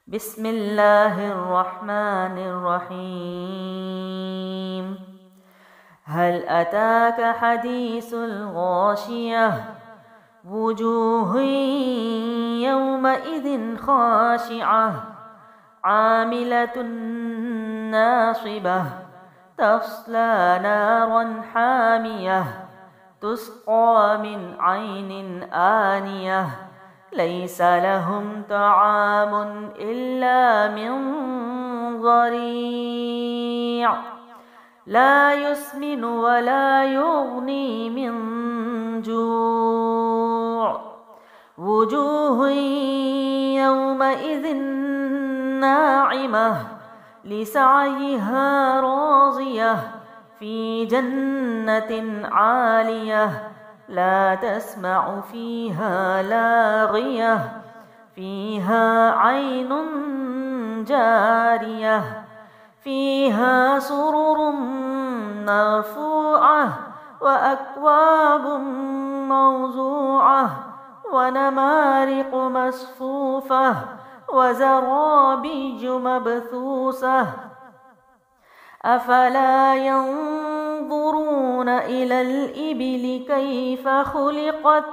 بسم الله الرحمن الرحيم هل أتاك حديث الغاشية وجوه يومئذ خاشعة عاملة ناصبة تصلى نارا حامية تسقى من عين آنية ليس لهم طعام إلا من ضريع لا يسمن ولا يغني من جوع وجوه يومئذ ناعمة لسعيها راضية في جنة عالية لا تسمع فيها لاغية فيها عين جارية فيها سرر مرفوعة وأكواب موضوعة ونمارق مصفوفة وزرابي مبثوثة أفلا ينظرون إلى الإبل كيف خلقت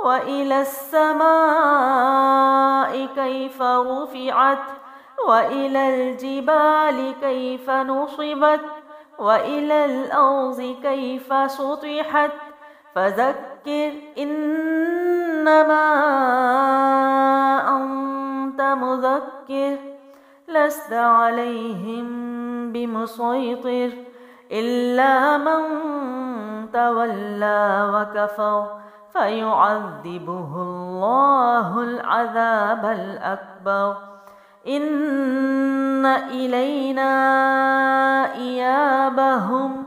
وإلى السماء كيف رفعت وإلى الجبال كيف نصبت وإلى الأرض كيف سطحت فذكر إنما أنت مذكر لست عليهم بمسيطر إلا من تولى وكفر فيعذبه الله العذاب الأكبر إن إلينا إيابهم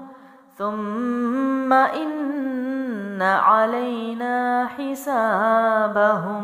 ثم إن علينا حسابهم